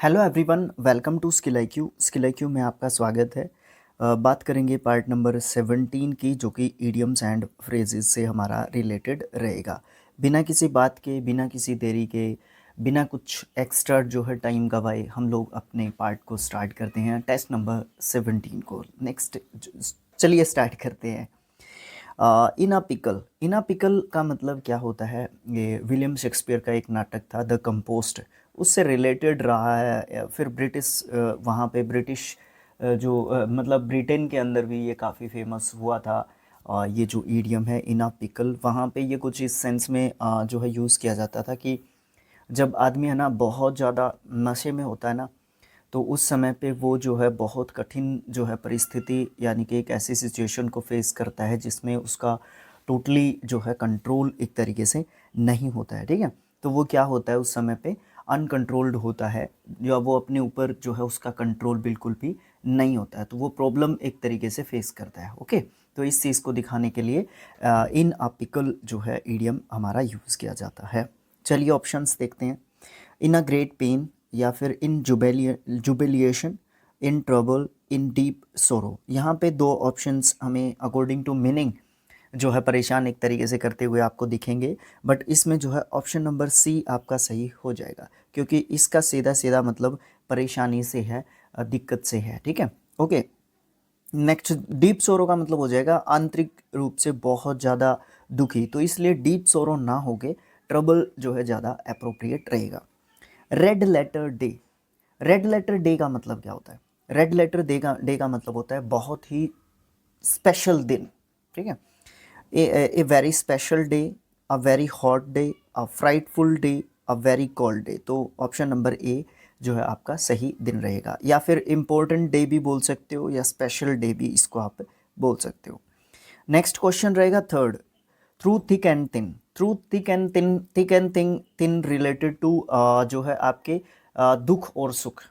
Hello everyone, welcome to Skill I Q में आपका स्वागत है। बात करेंगे पार्ट नंबर 17 की, जो कि इडियम्स एंड फ्रेजेस से हमारा रिलेटेड रहेगा। बिना किसी बात के, बिना किसी देरी के, बिना कुछ एक्स्ट्रा जो है टाइम गवाए, हम लोग अपने पार्ट को स्टार्ट करते हैं, टेस्ट नंबर 17 को। नेक्स्ट चलिए स्टार्ट करते हैं। इन पिकल का मतलब क्या होता है? ये विलियम शेक्सपियर का एक नाटक था द कंपोस्ट, उससे रिलेटेड रहा है। फिर वहाँ पे ब्रिटिश मतलब ब्रिटेन के अंदर भी ये काफ़ी फेमस हुआ था। ये जो ईडियम है इन पिकल, वहाँ पे ये कुछ इस सेंस में जो है यूज़ किया जाता था कि जब आदमी है ना बहुत ज़्यादा नशे में होता है ना, तो उस समय पे वो जो है बहुत कठिन जो है परिस्थिति, यानी कि एक ऐसी सिचुएशन को फेस करता है जिसमें उसका टोटली जो है कंट्रोल एक तरीके से नहीं होता है। ठीक है, तो वो क्या होता है उस समय पे अनकंट्रोल्ड होता है, या वो अपने ऊपर जो है उसका कंट्रोल बिल्कुल भी नहीं होता है, तो वो प्रॉब्लम एक तरीके से फेस करता है। ओके, तो इस चीज़ को दिखाने के लिए इन अपिकल जो है ईडियम हमारा यूज़ किया जाता है। चलिए ऑप्शंस देखते हैं। इन अ ग्रेट पेन, या फिर इन जुबिलिएशन, इन ट्रबल, इन डीप सोरो। यहाँ पे दो ऑप्शंस हमें अकॉर्डिंग टू मीनिंग जो है परेशान एक तरीके से करते हुए आपको दिखेंगे, बट इसमें जो है ऑप्शन नंबर सी आपका सही हो जाएगा, क्योंकि इसका सीधा सीधा मतलब परेशानी से है, दिक्कत से है। ठीक है, ओके। नेक्स्ट डीप सोरो का मतलब हो जाएगा आंतरिक रूप से बहुत ज़्यादा दुखी, तो इसलिए डीप सोरो ना होके ट्रबल जो है ज़्यादा अप्रोप्रिएट रहेगा। Red letter day, red letter day का मतलब क्या होता है? रेड लेटर डे का मतलब होता है बहुत ही स्पेशल दिन। ठीक है, a very special day, a very hot day, a frightful day, a very cold day. तो ऑप्शन नंबर ए जो है आपका सही दिन रहेगा, या फिर इम्पोर्टेंट डे भी बोल सकते हो, या स्पेशल डे भी इसको आप बोल सकते हो। नेक्स्ट क्वेश्चन रहेगा third, through thick and thin. Through thick and thin, thick and thin, thin related to जो है आपके दुख और सुख।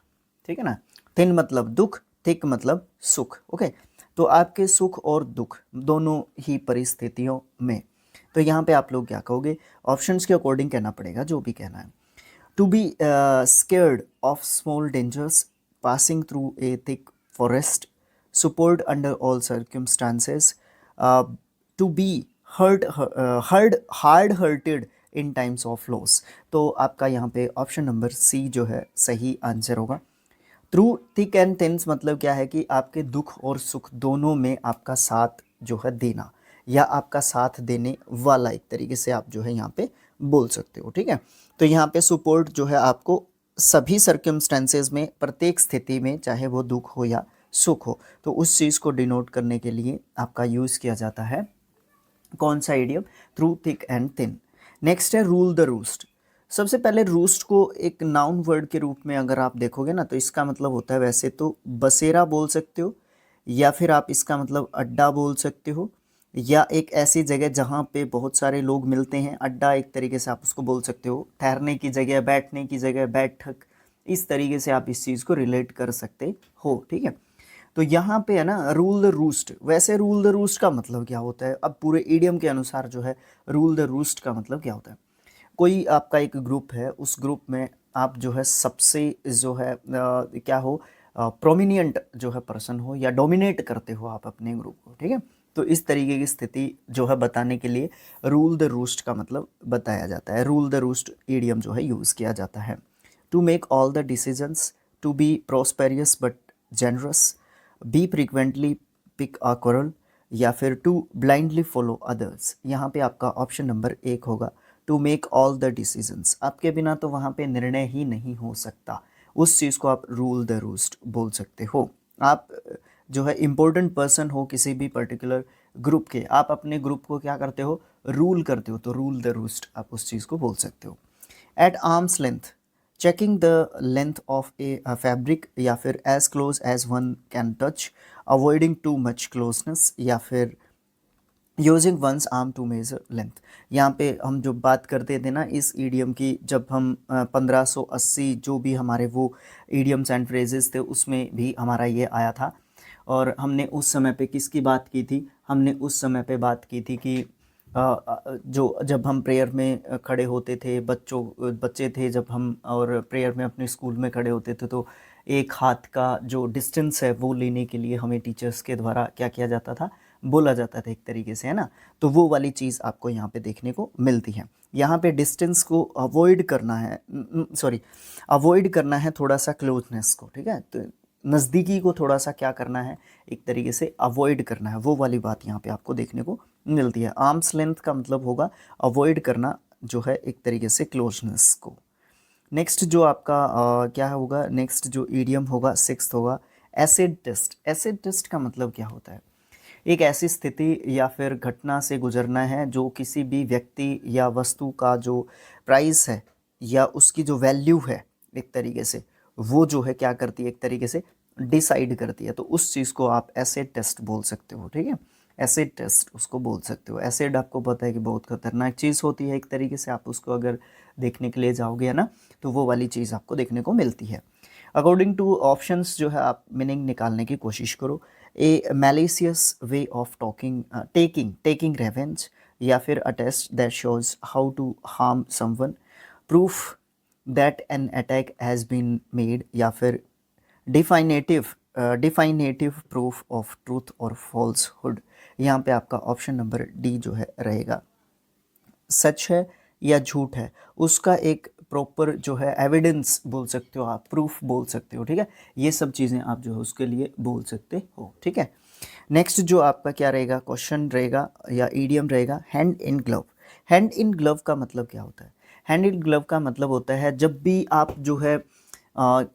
ठीक है ना, थिन मतलब दुख, थिक मतलब सुख। ओके, तो आपके सुख और दुख दोनों ही परिस्थितियों में, तो यहाँ पे आप लोग क्या कहोगे? ऑप्शंस के अकॉर्डिंग कहना पड़ेगा जो भी कहना है। To be scared of small dangers, passing through a thick forest, support under all circumstances, to be hard hurted in times of loss। तो आपका यहाँ पे ऑप्शन नंबर सी जो है सही आंसर होगा। थ्रू थिक एंड थिन्स मतलब क्या है कि आपके दुख और सुख दोनों में आपका साथ जो है देना, या आपका साथ देने वाला, एक तरीके से आप जो है यहाँ पे बोल सकते हो। ठीक है, तो यहाँ पे सपोर्ट जो है आपको सभी सर्कमस्टेंसेज में, प्रत्येक स्थिति में, चाहे वो दुख हो या सुख हो, तो उस चीज़ को डिनोट करने के लिए आपका यूज़ किया जाता है कौन सा idiom? Through thick and thin. Next है रूल द रूस्ट। सबसे पहले रूस्ट को एक नाउन वर्ड के रूप में अगर आप देखोगे ना, तो इसका मतलब होता है वैसे तो बसेरा बोल सकते हो, या फिर आप इसका मतलब अड्डा बोल सकते हो, या एक ऐसी जगह जहाँ पे बहुत सारे लोग मिलते हैं, अड्डा एक तरीके से आप उसको बोल सकते हो, ठहरने की जगह, बैठने की जगह, बैठक, इस तरीके से आप इस चीज़ को रिलेट कर सकते हो। ठीक है, तो यहाँ पे है ना रूल द रूस्ट। वैसे रूल द रूस्ट का मतलब क्या होता है? अब पूरे ईडियम के अनुसार जो है रूल द रूस्ट का मतलब क्या होता है? कोई आपका एक ग्रुप है, उस ग्रुप में आप जो है सबसे जो है क्या हो, प्रोमिनिएंट जो है पर्सन हो, या डोमिनेट करते हो आप अपने ग्रुप को। ठीक है, तो इस तरीके की स्थिति जो है बताने के लिए रूल द रूस्ट का मतलब बताया जाता है। रूल द रूस्ट ईडियम जो है यूज़ किया जाता है। To make all the decisions, to be prosperous but generous, be frequently pick a quarrel, या फिर टू ब्लाइंडली फॉलो अदर्स। यहाँ पे आपका ऑप्शन नंबर एक होगा, to make all the decisions. आपके बिना तो वहाँ पे निर्णय ही नहीं हो सकता, उस चीज़ को आप रूल द रूस्ट बोल सकते हो। आप जो है इम्पोर्टेंट पर्सन हो किसी भी पर्टिकुलर ग्रुप के, आप अपने ग्रुप को क्या करते हो? रूल करते हो, तो रूल द रूस्ट आप उस चीज़ को बोल सकते हो। At arm's length, checking the length of a fabric, या फिर as close as one can touch, avoiding too much closeness, या फिर using one's arm to measure length. यहाँ पे हम जो बात करते थे ना इस ईडियम की, जब हम 1580 जो भी हमारे वो ईडियम्स एंड फ्रेजेस थे, उसमें भी हमारा ये आया था। और हमने उस समय पे किसकी बात की थी? हमने उस समय पे बात की थी कि जो जब हम प्रेयर में खड़े होते थे, बच्चे थे जब हम और प्रेयर में अपने स्कूल में खड़े होते थे, तो एक हाथ का जो डिस्टेंस है वो लेने के लिए हमें टीचर्स के द्वारा क्या किया जाता था, बोला जाता था एक तरीके से, है ना। तो वो वाली चीज़ आपको यहाँ पे देखने को मिलती है। यहाँ पे डिस्टेंस को अवॉइड करना है, अवॉइड करना है थोड़ा सा क्लोजनेस को, ठीक है। तो नज़दीकी को थोड़ा सा क्या करना है, एक तरीके से अवॉइड करना है, वो वाली बात यहाँ पे आपको देखने को मिलती है। आर्म्स लेंथ का मतलब होगा अवॉइड करना जो है एक तरीके से क्लोजनेस को। नेक्स्ट जो आपका क्या होगा, नेक्स्ट जो ईडियम होगा, सिक्स्थ होगा एसिड टेस्ट। एसिड टेस्ट का मतलब क्या होता है, एक ऐसी स्थिति या फिर घटना से गुजरना है जो किसी भी व्यक्ति या वस्तु का जो प्राइस है या उसकी जो वैल्यू है एक तरीके से, वो जो है क्या करती है, एक तरीके से डिसाइड करती है। तो उस चीज़ को आप एसिड टेस्ट बोल सकते हो, ठीक है। एसिड टेस्ट उसको बोल सकते हो। एसिड आपको पता है कि बहुत खतरनाक चीज़ होती है एक तरीके से, आप उसको अगर देखने के लिए जाओगे, है ना, तो वो वाली चीज़ आपको देखने को मिलती है। अकॉर्डिंग टू ऑप्शंस जो है आप मीनिंग निकालने की कोशिश करो। A malicious way of talking, taking revenge, या फिर a test that shows how to harm someone, proof that an attack has been made, या फिर डिफाइनेटिव प्रूफ ऑफ ट्रूथ और फॉल्सहुड। यहाँ पे आपका ऑप्शन नंबर डी जो है रहेगा। सच है या झूठ है, उसका एक प्रॉपर जो है एविडेंस बोल सकते हो आप, प्रूफ बोल सकते हो, ठीक है। ये सब चीज़ें आप जो है उसके लिए बोल सकते हो, ठीक है। नेक्स्ट जो आपका क्या रहेगा, क्वेश्चन रहेगा या ईडियम रहेगा, hand in glove. Hand in glove का मतलब क्या होता है? हैंड इन ग्लव का मतलब होता है जब भी आप जो है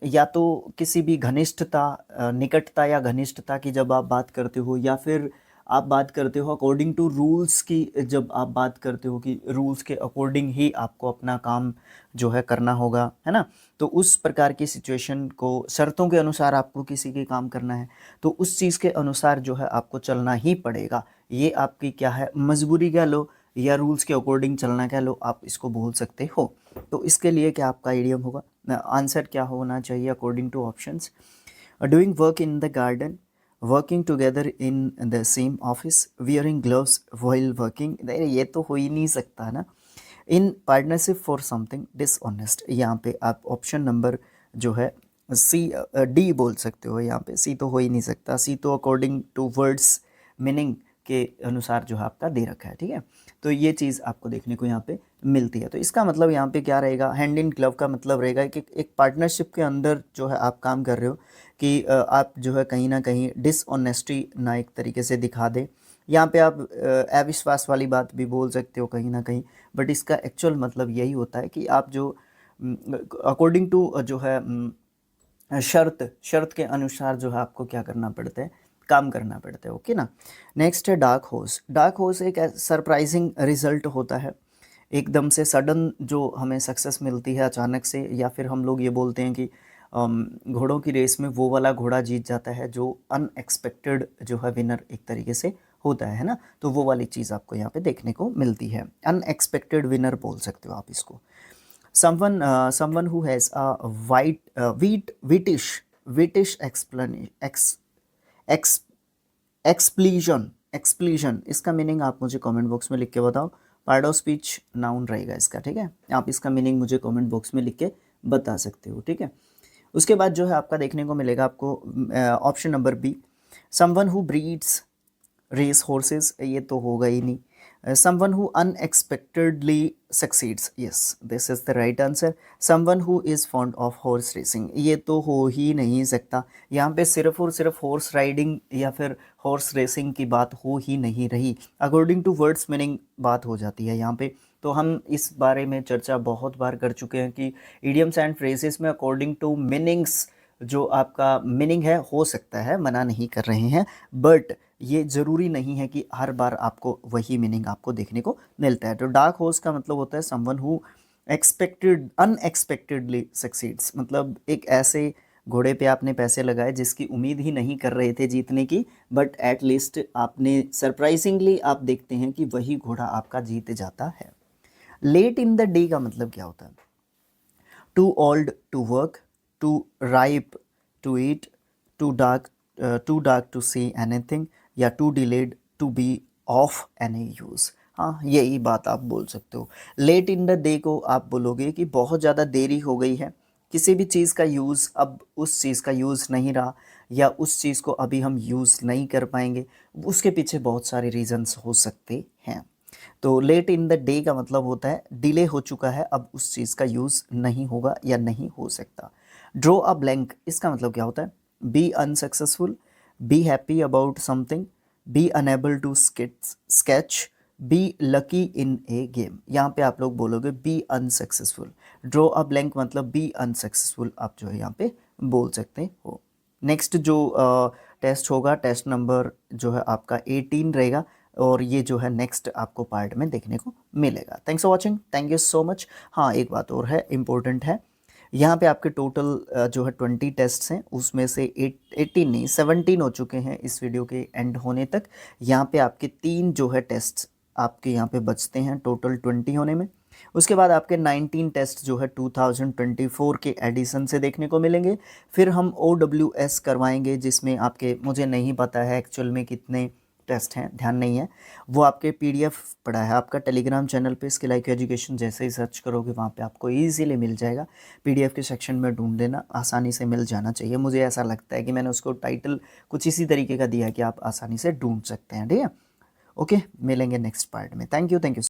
या तो किसी भी घनिष्ठता, निकटता या घनिष्ठता की जब आप बात करते हो, या फिर आप बात करते हो अकॉर्डिंग टू रूल्स की, जब आप बात करते हो कि रूल्स के अकॉर्डिंग ही आपको अपना काम जो है करना होगा, है ना। तो उस प्रकार की सिचुएशन को, शर्तों के अनुसार आपको किसी के काम करना है, तो उस चीज़ के अनुसार जो है आपको चलना ही पड़ेगा। ये आपकी क्या है, मजबूरी कह लो या रूल्स के अकॉर्डिंग चलना कह लो, आप इसको बोल सकते हो। तो इसके लिए क्या आपका आइडियम होगा, आंसर क्या होना चाहिए according two options? Doing work in the garden, working together in the same office, wearing gloves while working. ये तो हो ही नहीं सकता ना। In partnership for something dishonest, यहाँ पे आप ऑप्शन नंबर जो है सी, डी बोल सकते हो। यहाँ पे सी तो हो ही नहीं सकता, सी तो अकॉर्डिंग टू वर्ड्स मीनिंग के अनुसार जो है आपका दे रखा है, ठीक है। तो ये चीज़ आपको देखने को यहाँ पे मिलती है। तो इसका मतलब यहाँ पे क्या रहेगा, हैंड इन ग्लव का मतलब रहेगा कि एक पार्टनरशिप के अंदर जो है आप काम कर रहे हो, कि आप जो है कहीं ना कहीं डिसऑनेस्टी ना एक तरीके से दिखा दे। यहाँ पे आप अविश्वास वाली बात भी बोल सकते हो कहीं ना कहीं, बट इसका एक्चुअल मतलब यही होता है कि आप जो अकॉर्डिंग टू जो है शर्त के अनुसार जो है आपको क्या करना पड़ता है, काम करना पड़ता है, ओके ना। नेक्स्ट है डार्क हॉर्स। डार्क हॉर्स एक सरप्राइजिंग रिजल्ट होता है, एकदम से सडन जो हमें सक्सेस मिलती है अचानक से, या फिर हम लोग ये बोलते हैं कि घोड़ों की रेस में वो वाला घोड़ा जीत जाता है जो अनएक्सपेक्टेड जो है विनर एक तरीके से होता है ना। तो वो वाली चीज़ आपको यहाँ पे देखने को मिलती है, अनएक्सपेक्टेड विनर बोल सकते हो आप इसको। Someone who has a wheatish expletion, इसका मीनिंग आप मुझे कमेंट बॉक्स में लिख के बताओ। पार्ट ऑफ स्पीच नाउन रहेगा इसका, ठीक है। आप इसका मीनिंग मुझे कमेंट बॉक्स में लिख के बता सकते हो, ठीक है। उसके बाद जो है आपका देखने को मिलेगा आपको option number B, someone who breeds race horses, ये तो होगा ही नहीं। Someone who unexpectedly succeeds, yes this is the right answer. Someone who is fond of horse racing, ये तो हो ही नहीं सकता। यहाँ पे सिर्फ और सिर्फ हॉर्स राइडिंग या फिर हॉर्स रेसिंग की बात हो ही नहीं रही, अकॉर्डिंग टू वर्ड्स मीनिंग बात हो जाती है यहाँ पे। तो हम इस बारे में चर्चा बहुत बार कर चुके हैं कि इडियम्स एंड फ्रेजेस में अकॉर्डिंग टू मीनिंग्स जो आपका मीनिंग है हो सकता है, मना नहीं कर रहे हैं, बट ये ज़रूरी नहीं है कि हर बार आपको वही मीनिंग आपको देखने को मिलता है। तो डार्क हॉर्स का मतलब होता है समवन हु अनएक्सपेक्टेडली सक्सीड्स, मतलब एक ऐसे घोड़े पे आपने पैसे लगाए जिसकी उम्मीद ही नहीं कर रहे थे जीतने की, बट एट लीस्ट आपने सरप्राइजिंगली आप देखते हैं कि वही घोड़ा आपका जीत जाता है। लेट इन द डे का मतलब क्या होता है? Too old to work, too ripe to eat, too dark to see anything, या too delayed to be of any use. हाँ, यही बात आप बोल सकते हो। लेट इन द डे को आप बोलोगे कि बहुत ज़्यादा देरी हो गई है, किसी भी चीज़ का यूज़ अब उस चीज़ का यूज़ नहीं रहा, या उस चीज़ को अभी हम यूज़ नहीं कर पाएंगे। उसके पीछे बहुत सारे रीज़न्स हो सकते हैं। तो लेट इन द डे का मतलब होता है डिले हो चुका है, अब उस चीज़ का यूज़ नहीं होगा या नहीं हो सकता। ड्रॉ अ ब्लैंक, इसका मतलब क्या होता है? Be unsuccessful, be happy about something, be unable to sketch, be lucky in a game. यहाँ पे आप लोग बोलोगे be unsuccessful. Draw a blank मतलब बी अनसक्सेसफुल आप जो है यहाँ पे बोल सकते हो। नेक्स्ट जो टेस्ट होगा, टेस्ट नंबर जो है आपका 18 रहेगा, और ये जो है नेक्स्ट आपको पार्ट में देखने को मिलेगा। Thanks for watching, thank you so much. हाँ, एक बात और है, इम्पोर्टेंट है, यहाँ पे आपके टोटल जो है 20 टेस्ट्स हैं, उसमें से 18 नहीं 17 हो चुके हैं इस वीडियो के एंड होने तक। यहाँ पे आपके 3 जो है टेस्ट आपके यहाँ पे बचते हैं टोटल 20 होने में। उसके बाद आपके 19 टेस्ट जो है 2024 के एडिशन से देखने को मिलेंगे। फिर हम OWS करवाएंगे, जिसमें आपके, मुझे नहीं पता है एक्चुअल में कितने टेस्ट हैं, ध्यान नहीं है, वो आपके PDF पड़ा है आपका टेलीग्राम चैनल पे, स्किल IQ एजुकेशन जैसे ही सर्च करोगे वहाँ पे आपको ईजीली मिल जाएगा। PDF के सेक्शन में ढूंढ लेना, आसानी से मिल जाना चाहिए। मुझे ऐसा लगता है कि मैंने उसको टाइटल कुछ इसी तरीके का दिया है कि आप आसानी से ढूंढ सकते हैं, ठीक है। ओके, मिलेंगे नेक्स्ट पार्ट में। Thank you, thank you.